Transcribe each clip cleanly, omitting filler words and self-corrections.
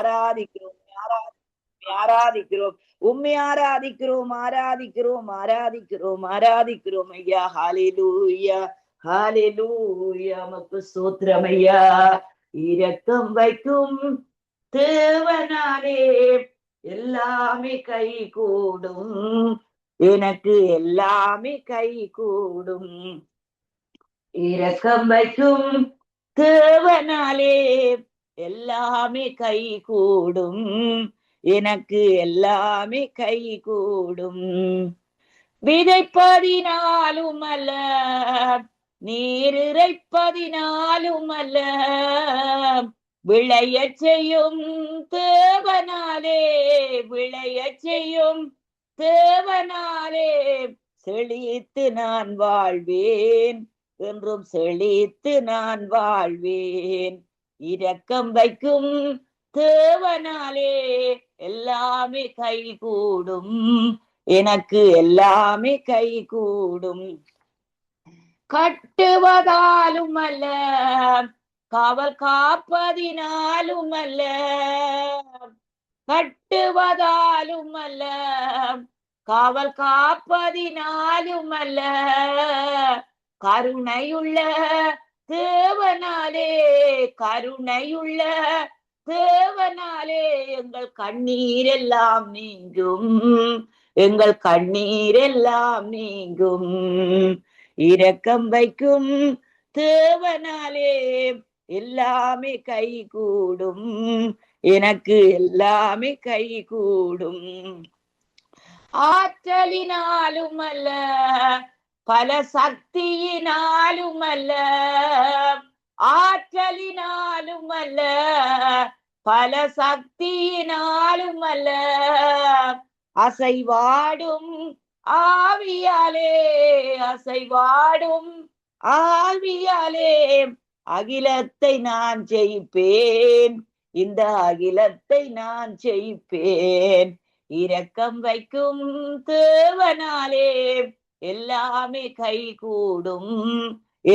ஆராதிக்கிறோம், ஆராதிக்கிறோம், உம்மை ஆராதிக்கிறோம், ஆராதிக்கிறோம், ஆராதிக்கிறோம், ஆராதிக்கிறோம் ஐயா. ஹalleluya, ஹalleluya. உமக்கு ஸ்தோத்திரம் ஐயா. இரக்கம் வைக்கும் தேவனாலே எல்லாமே கை கூடும், எனக்கு எல்லாமே கை கூடும். இரக்கம் வைக்கும் தேவனாலே எல்லாமே கை கூடும், எனக்கு எல்லாமே கை கூடும். விதைப்பதினாலும் அல்ல, நீர் இறைப்பதினாலும் அல்ல, விளையச் செய்யும் தேவனாலே, விளையச் செய்யும் தேவனாலே செழித்து நான் வாழ்வேன், என்றும் செழித்து நான் வாழ்வேன். இரக்கம் வைக்கும் தேவனாலே எல்லாமே கை கூடும், எனக்கு எல்லாமே கை கூடும். கட்டுவதாலும் அல்ல, காவல் காப்பதினாலும் அல்ல, கட்டுவதாலும் அல்ல, காவல் காப்பதினாலும் அல்ல, கருணையுள்ள தேவனாலே, கருணையுள்ள தேவனாலே எங்கள் கண்ணீர் எல்லாம் நீங்கும், எங்கள் கண்ணீர் எல்லாம் நீங்கும். இரக்கம் வைக்கும் தேவனாலே எல்லாமே கை கூடும், எனக்கு எல்லாமே கை கூடும். ஆற்றலினாலும் அல்ல, பல சக்தியினாலும் அல்ல, ஆற்றலினாலும் அல்ல, பல சக்தியினாலும் அல்ல, அசைவாடும் ஆவியாலே, அசைவாடும் ஆவியாலே அகிலத்தை நான் ஜெயிப்பேன், இந்த அகிலத்தை நான் ஜெயிப்பேன். இரக்கம் வைக்கும் தேவனாலே எல்லாமே கை கூடும்,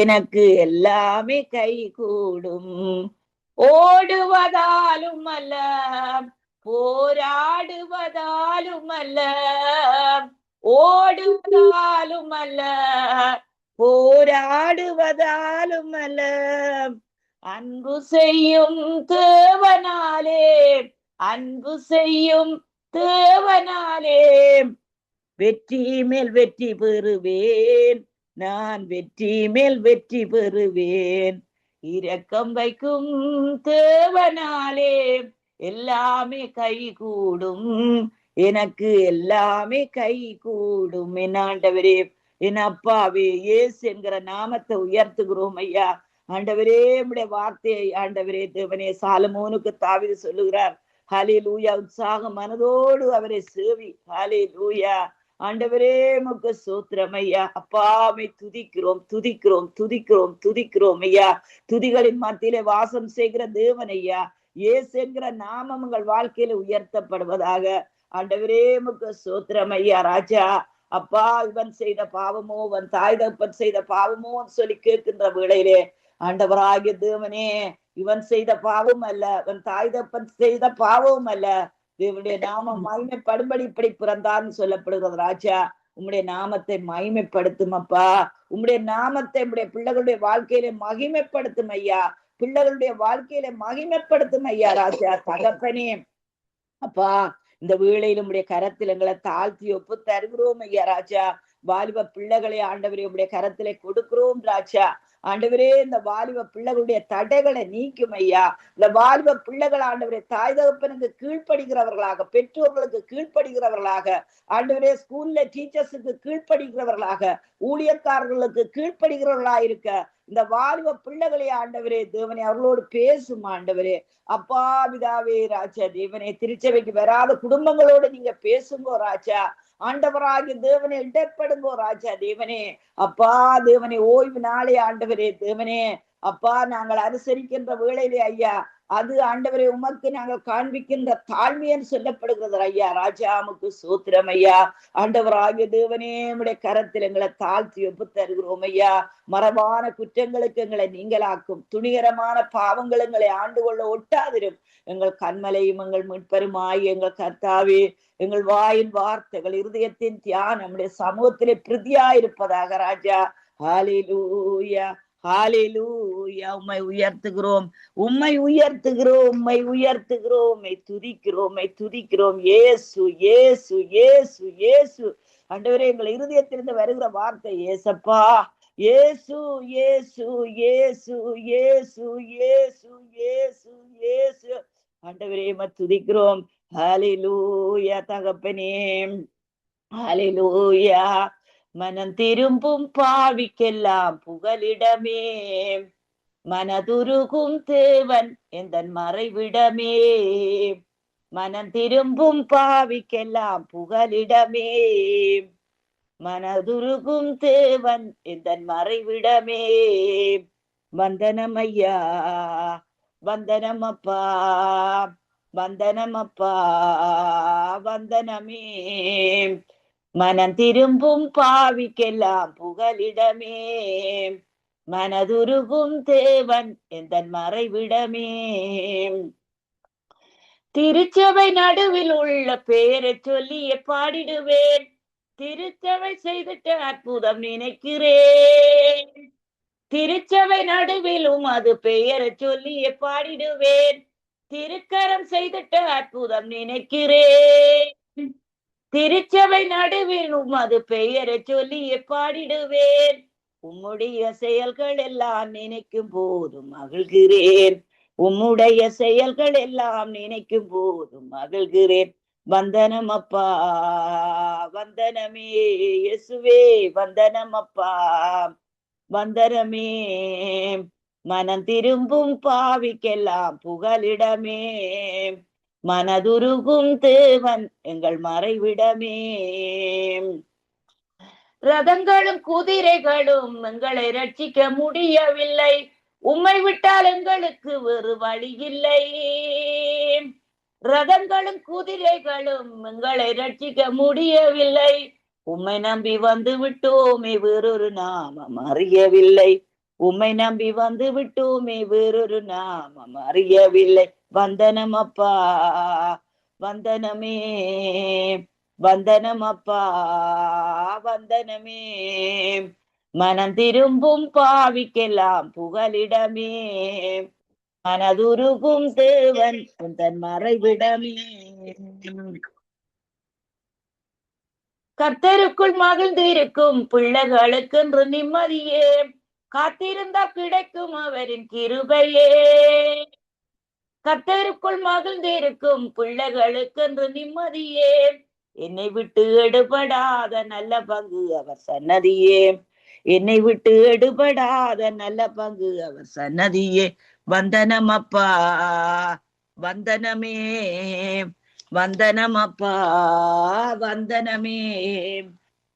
எனக்கு எல்லாமே கை கூடும். ஓடுவதாலும் அல்ல, போராடுவதாலும் அல்ல, ஓடுவதாலும் அல்ல, போராடுவதாலும் அல்ல, அன்பு செய்யும் தேவனாலே, அன்பு செய்யும் தேவனாலே வெற்றி மேல் வெற்றி பெறுவேன், நான் வெற்றி மேல் வெற்றி பெறுவேன். இரக்கம் வைக்கும் தேவனாலே எல்லாமே கை கூடும், எனக்கு எல்லாமே கை கூடும். என் ஆண்டவரே, என் அப்பாவே, இயேசு என்கிற நாமத்தை உயர்த்துகிறோம் ஐயா. ஆண்டவரே, உம்முடைய வார்த்தையை ஆண்டவரே தேவனே சாலமோனுக்கு தாவீது சொல்லுகிறார், ஹல்லேலூயா, உற்சாக மனதோடு அவரை சேவி. ஹல்லேலூயா. ஆண்டவரே உமக்கு ஸ்தோத்திரம் ஐயா. அப்பாவை துதிக்கிறோம், துதிக்கிறோம், துதிக்கிறோம், துதிக்கிறோம் ஐயா. துதிகளின் மத்தியிலே வாசம் செய்கிற தேவன் ஐயா. இயேசு என்கிற நாமம் உங்கள் வாழ்க்கையில உயர்த்தப்படுவதாக. ஆண்டவரே உமக்கு ஸ்தோத்திரம் ஐயா. ராஜா, அப்பா, இவன் செய்த பாவமோ, இவன் தாய் தகப்பன் செய்த பாவமோ சொல்லி கேட்கின்ற வேளையிலே ஆண்டவராகிய தேவனே, இவன் செய்த பாவம் அல்ல, இவன் தாய் தகப்பன் செய்த பாவமும் அல்ல, தேவனுடைய நாமம் மகிமைப்படும்படி இப்படி பிறந்தான்னு சொல்லப்படுகிறது. ராஜா, உம்முடைய நாமத்தை மகிமைப்படுத்தும் அப்பா. உம்முடைய நாமத்தை உம்முடைய பிள்ளைகளுடைய வாழ்க்கையில மகிமைப்படுத்தும் ஐயா. பிள்ளைகளுடைய வாழ்க்கையில மகிமைப்படுத்தும் ஐயா. ராஜா தகப்பனே, அப்பா, இந்த வேளையில உம்முடைய கரத்தில் எங்களை தாழ்த்தி ஒப்பு தருகிறோம் ஐயா. ராஜா, வாலிப பிள்ளைகளை ஆண்டவரே உம்முடைய கரத்திலே கொடுக்கிறோம் ராஜா. ஆண்டவரே, இந்த வாலிப பிள்ளைகளுடைய தடைகளை நீக்கும் ஐயா. இந்த வாலிப பிள்ளைகள் ஆண்டவரே தாய் தகப்பனுக்கு கீழ்ப்படுகிறவர்களாக, பெற்றோர்களுக்கு கீழ்ப்படுகிறவர்களாக, ஆண்டவரே ஸ்கூல்ல டீச்சர்ஸுக்கு கீழ்ப்படுகிறவர்களாக, ஊழியக்காரர்களுக்கு கீழ்ப்படுகிறவர்களா இருக்க இந்த வாலிப பிள்ளைகளை ஆண்டவரே தேவனே அவர்களோடு பேசும் ஆண்டவரே. அப்பா பிதாவே ராஜா தேவனே, திருச்சபைக்கு வராத குடும்பங்களோடு நீங்க பேசுங்கோ ராஜா. ஆண்டவராகிய தேவனே இடப்படுங்கோ ராஜா தேவனே. அப்பா தேவனே, ஓய்வு நாளே ஆண்டவரே தேவனே, அப்பா நாங்கள் அனுசரிக்கின்ற வேளையிலே ஐயா அது ஆண்டவரை உமக்கு நாங்கள் காண்பிக்கின்ற தாழ்மை என்று சொல்லப்படுகிறது ஐயா. ராஜாமுக்கு சூத்திரம் ஐயா. ஆண்டவராகிய தேவனே, உம்முடைய கரத்தில் எங்களை தாழ்த்தி ஒப்பு தருகிறோம் ஐயா. மரபான குற்றங்களுக்கு எங்களை நீங்களாக்கும், துணிகரமான பாவங்கள் எங்களை ஆண்டு கொள்ள ஒட்டாதிரும். எங்கள் கண்மலையும் எங்கள் மீட்பருமாய் எங்கள் கர்த்தாவே, எங்கள் வாயின் வார்த்தைகள் இருதயத்தின் தியானம் நம்முடைய சமூகத்திலே பிரதியாயிருப்பதாக ராஜா. ஹalleluya, ஹalleluya. உம்மை உயர்த்துகிறோம், உம்மை உயர்த்துகிறோம், உம்மை துதிக்கிறோம், உம்மை துதிக்கிறோம். இயேசு, இயேசு, இயேசு, இயேசு. ஆண்டவரே, எங்கள் இருதயத்திலிருந்து வருகிற வார்த்தை இயேசப்பா, இயேசு, இயேசு, இயேசு, இயேசு, இயேசு, இயேசு, இயேசு. ஆண்டவரே, உம்மை துதிக்கிறோம். ஹalleluya தகப்பனே, ஹalleluya. மனம் திரும்பும் பாவிக்கெல்லாம் புகலிடமே, மனதுருகும் தேவன் எந்தன் மறைவிடமே. மனம் திரும்பும் பாவிக்கெல்லாம் புகலிடமே, மனதுருகும் தேவன் எந்தன் மறைவிடமே. வந்தனம் ஐயா, வந்தனம் அப்பா, வந்தனம் அப்பா, வந்தனமே. மனம் திரும்பும் பாவிக்கெல்லாம் புகலிடமே, மனதுருகும் தேவன் எந்தன் மறைவிடமே. திருச்சபை நடுவில் உள்ள பேரை சொல்லிய பாடிடுவேன், திருச்சபை செய்திட்ட அற்புதம் நினைக்கிறேன். திருச்சபை நடுவிலும் அது பெயரை சொல்லிய பாடிடுவேன், திருக்கரம் செய்திட்ட அற்புதம் நினைக்கிறேன். திருச்சபை நடுவிலும் அது பெயரை சொல்லிய பாடிடுவேன், உம்முடைய செயல்கள் எல்லாம் நினைக்கும் போதும் மகிழ்கிறேன். உம்முடைய செயல்கள் எல்லாம் நினைக்கும் போதும் மகிழ்கிறேன். வந்தனம் அப்பா, வந்தனமே. இயேசுவே, வந்தனம் அப்பா, வந்தனமே. மனம் திரும்பும் பாவிக்கெல்லாம் புகலிடமே, மனதுருகும் தேவன் எங்கள் மறைவிடமே. ரதங்களும் குதிரைகளும் எங்களை ரட்சிக்க முடியவில்லை, உம்மை விட்டால் எங்களுக்கு வேறு வழி இல்லை. ரதங்களும் குதிரைகளும் எங்களை ரட்சிக்க முடியவில்லை, உம்மை நம்பி வந்து விட்டோமே வேறொரு நாமம் அறியவில்லை. உம்மை நம்பி வந்து விட்டோமே வேறொரு நாமம் அறியவில்லை. வந்தனம் அப்பா, வந்தனமே. வந்தனம் அப்பா, வந்தனமே. மனம் திரும்பும் பாவிக்கெல்லாம் புகலிடமே, மனதுருகும் தேவன் தன் மறைவிடமே. கர்த்தருக்குள் மகிழ்ந்திருக்கும் பிள்ளைகளுக்கென்று நிம்மதியே, காத்திருந்தால் கிடைக்கும் அவரின் கிருபையே. கர்த்தருக்குள் மகிழ்ந்திருக்கும் பிள்ளைகளுக்கென்று நிம்மதியே, என்னை விட்டு எடுபடாத நல்ல பங்கு அவர் சன்னதியே. என்னை விட்டு எடுபடாத நல்ல பங்கு அவர் சன்னதியே. வந்தனம் அப்பா, வந்தனமே. வந்தனம் அப்பா, வந்தனமே.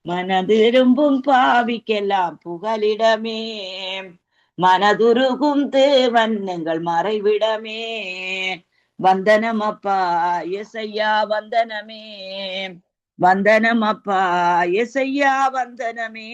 மனதிரும்பும் பாவிக்கெல்லாம் புகலிடமே, மனதுருகும் தேவன் எங்கள் மறைவிடமே. வந்தனம் அப்பா, எசையா வந்தனமே. வந்தனம் அப்பா, எசையா வந்தனமே.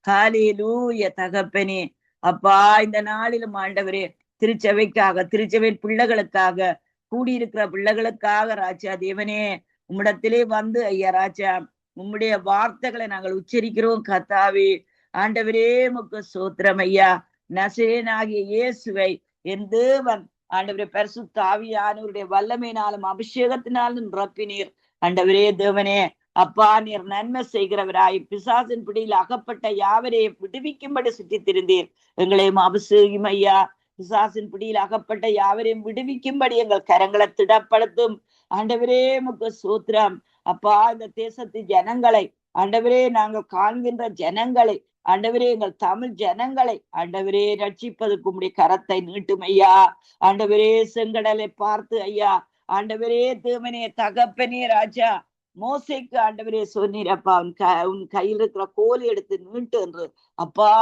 ஹalleluya தகப்பனே. அப்பா, இந்த நாளிலும் ஆண்டவரே, திருச்சபைக்காக, திருச்சபையின் பிள்ளைகளுக்காக, கூடியிருக்கிற பிள்ளைகளுக்காக ராஜா தேவனே, உம்மிடத்திலே வந்து ஐயா ராஜா, உம்முடைய வார்த்தைகளை நாங்கள் உச்சரிக்கிறோம் கர்த்தாவே. ஆண்டவரே, உமக்கு ஸ்தோத்திரம் ஐயா. நசரேயனாகிய இயேசுவை என் தேவன் ஆண்டவரே பரிசுத்த ஆவியானவருடைய வல்லமையினாலும் அபிஷேகத்தினாலும் நிரப்பினீர். ஆண்டவரே தேவனே, அப்பா, நீர் நன்மை செய்கிறவராய் பிசாசின் பிடியில் அகப்பட்ட யாவரையும் விடுவிக்கும்படி சுற்றி திரிந்தீர். எங்களையும் அபிஷேகம் ஐயா. பிசாசின் பிடியில் அகப்பட்ட யாவரையும் விடுவிக்கும்படி எங்கள் கரங்களை திடப்படுத்தும். ஆண்டவரே, உமக்கு ஸ்தோத்திரம் அப்பா. இந்த தேசத்து ஜனங்களை ஆண்டவரே, நாங்கள் காண்கின்ற ஜனங்களை ஆண்டவரே, எங்கள் தமிழ் ஜனங்களை ஆண்டவரே ரட்சிப்பதற்கு உம்முடைய கரத்தை நீட்டும் ஐயா. ஆண்டவரே, செங்கடலை பார்த்து ஐயா, ஆண்டவரே தேவனே தகப்பனே ராஜா, மோசைக்கு ஆண்டவரே சொன்னீரப்பா, உன் கையில் இருக்கிற கோல் எடுத்து நீட்டு என்று. அப்பா,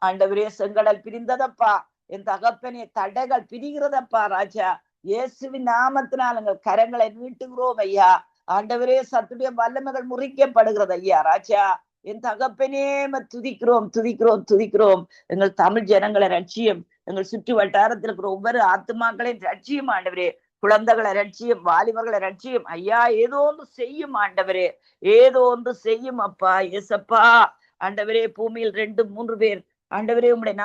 ஆண்டவரே, செங்கடல் பிரிந்ததப்பா. என் தகப்பனே தடைகள் பிரிகிறதப்பா ராஜா. இயேசுவின் நாமத்தினால் எங்கள் கரங்களை நீட்டுகிறோம் ஐயா. ஆண்டவரே, சத்துடைய வல்லமைகள் முறிக்கப்படுகிறது ஐயா ராஜா. என் தகப்பனே துதிக்கிறோம் துதிக்கிறோம் துதிக்கிறோம். எங்கள் தமிழ் ஜனங்களை ரட்சியம், எங்கள் சுற்று வட்டாரத்தில் இருக்கிற ஒவ்வொரு ஆத்துமாக்களையும் ரட்சியம் ஆண்டவரே. குழந்தைகளை ரட்சியம், வாலிபர்களை ரட்சியம் ஐயா. ஏதோ ஒன்று செய்யும் ஆண்டவரே, ஏதோ ஒன்று செய்யும் அப்பா. ஏசப்பா ஆண்டவரே, பூமியில் 2-3 பேர் ஆண்டவரே உம்முடைய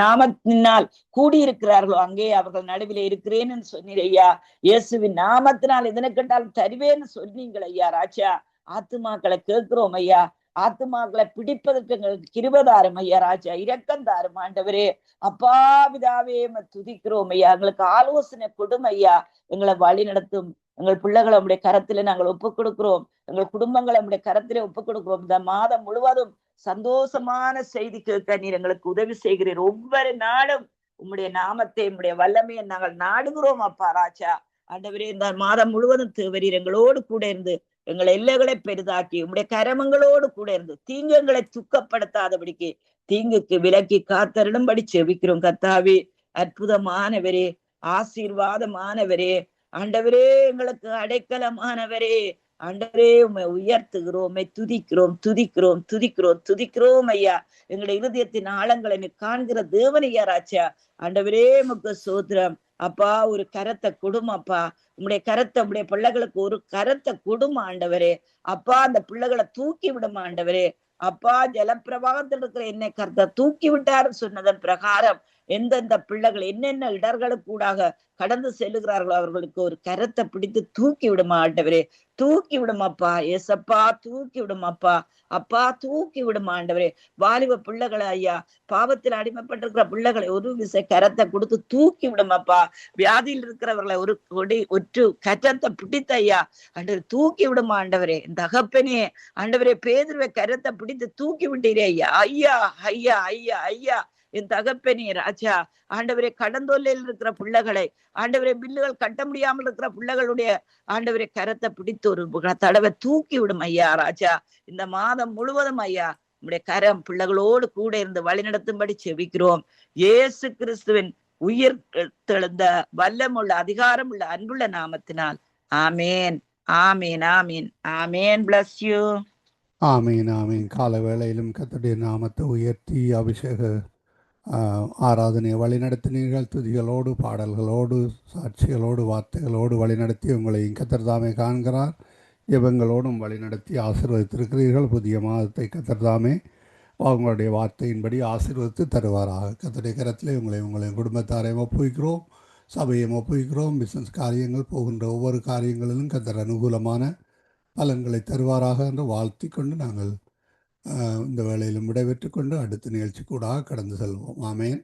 நாமத்தினால் கூடியிருக்கிறார்களோ அங்கே அவர்கள் நடுவில் இருக்கிறேன்னு சொன்னீர் ஐயா. இயேசுவின் நாமத்தினால் இதனை கேட்டாலும் தருவேன்னு சொன்னீங்கள் ஐயா ராஜா. ஆத்துமாக்களை கேட்கிறோம் ஐயா. ஆத்துமாக்களை பிடிப்பதற்கு எங்களுக்கு கிருபதாரும் ஐயா ராஜா. இரக்கம் தாரும் ஆண்டவரே. அப்பா பிதாவே துதிக்கிறோம் ஐயா. எங்களுக்கு ஆலோசனை கொடுமை ஐயா. எங்களை வழி நடத்தும். எங்கள் பிள்ளைகளை நம்முடைய கரத்துல நாங்கள் ஒப்புக் கொடுக்கிறோம். எங்கள் குடும்பங்களை நம்முடைய கரத்திலே ஒப்புக் கொடுக்கிறோம். இந்த மாதம் முழுவதும் சந்தோஷமான செய்தி கேட்க நீர் எங்களுக்கு உதவி செய்கிறீர். ஒவ்வொரு நாளும் உம்முடைய நாமத்தை, உம்முடைய வல்லமையை நாங்கள் நாடுகிறோம் அப்பா ராஜா. ஆண்டவரே, இந்த மாதம் முழுவதும் தேவரீர் எங்களோடு கூட இருந்து எங்களை எல்லைகளை பெரிதாக்கி உம்முடைய கரமங்களோடு கூட இருந்து தீங்குகளை துக்கப்படுத்தாதபடிக்கு தீங்குக்கு விலக்கி காத்தருடும்படி செபிக்கிறோம் கர்த்தாவே. அற்புதமானவரே, ஆசீர்வாதமானவரே, ஆண்டவரே, எங்களுக்கு அடைக்கலமானவரே, ஆண்டவரே, உம்மை உயர்த்துகிறோம், துதிக்கிறோம் துதிக்கிறோம் துதிக்கிறோம் துதிக்கிறோம் ஐயா. எங்களுடைய இருதயத்தின் ஆழங்களை காண்கிற தேவன் ஐயா ராஜா. ஆண்டவரே, உமக்கு சோத்திரம் அப்பா. ஒரு கரத்தை கொடுமை அப்பா. உம்முடைய கரத்தை உம்முடைய பிள்ளைகளுக்கு ஒரு கரத்தை கொடுமை ஆண்டவரே. அப்பா, அந்த பிள்ளைகளை தூக்கி விடுமா ஆண்டவரே. அப்பா, ஜலப்பிரவாகத்தில் இருக்கிற என்னை கருத்தை தூக்கி விட்டாரு சொன்னதன் பிரகாரம் எந்தெந்த பிள்ளைகள் என்னென்ன இடர்களுக்கூடாக கடந்து செல்லுகிறார்களோ அவர்களுக்கு ஒரு கரத்தை பிடித்து தூக்கி விடுமா ஆண்டவரே. தூக்கி விடுமாப்பா. ஏசப்பா, தூக்கி விடுமாப்பா. அப்பா, தூக்கி விடுமா ஆண்டவரே. வாலிப பிள்ளைகளை ஐயா, பாவத்தில் அடிமைப்பட்டிருக்கிற பிள்ளைகளை ஒரு விசை கரத்தை கொடுத்து தூக்கி விடுமாப்பா. வியாதியில் இருக்கிறவர்களை ஒரு கரத்தை பிடித்த ஐயா ஆண்டவரே தூக்கி விடுமா ஆண்டவரே. தகப்பனே ஆண்டவரே, பேதுருவை கரத்தை பிடித்து தூக்கி விட்டீரே ஐயா. ஐயா ஐயா ஐயா ஐயா என் தகப்பனே ராஜா. ஆண்டவரே, கடந்தொல்லையில் இருக்கிற பிள்ளைகளை ஆண்டவரே, பில்லுகள் கட்ட முடியாமல் இருக்கிற பிள்ளைகளுடைய ஆண்டவரே கரத்தை பிடித்து ஒரு தடவை தூக்கி விடும் ஐயா ராஜா. இந்த மாதம் முழுவதும் ஐயா நம்முடைய கரம் பிள்ளைகளோடு கூட இருந்து வழிநடத்தும்படி செபிக்கிறோம். இயேசு கிறிஸ்துவின் உயிர் தெழுந்த வல்லமுள்ள அதிகாரம் உள்ள அன்புள்ள நாமத்தினால். ஆமேன் ஆமேன் ஆமேன் ஆமேன். Bless you. ஆமீன் ஆமீன். கால வேளையிலும் கர்த்தருடைய நாமத்தை உயர்த்தி அபிஷேக ஆராதனை வழிநடத்தினீர்கள். துதிகளோடு, பாடல்களோடு, சாட்சிகளோடு, வார்த்தைகளோடு வழிநடத்தி உங்களை கர்த்தர் தாமே காண்கிறார். ஜெபங்களோடும் வழிநடத்தி ஆசீர்வதித்திருக்கிறீர்கள். புதிய மாதத்தை கர்த்தர் தாமே அவங்களுடைய வார்த்தையின்படி ஆசீர்வதித்து தருவாராக. கர்த்தருடைய கரத்திலே உங்களையும் குடும்பத்தாரையும் ஒப்புவிக்கிறோம், சபையும் ஒப்புவிக்கிறோம். பிஸ்னஸ் காரியங்கள் போகின்ற ஒவ்வொரு காரியங்களிலும் கர்த்தர் அனுகூலமான பலன்களை தருவாராக என்று வாழ்த்தி கொண்டு நாங்கள் இந்த வேளையிலும் விடைபெற்று கொண்டு அடுத்த நிகழ்ச்சி கூட கடந்து செல்வோம். ஆமேன்.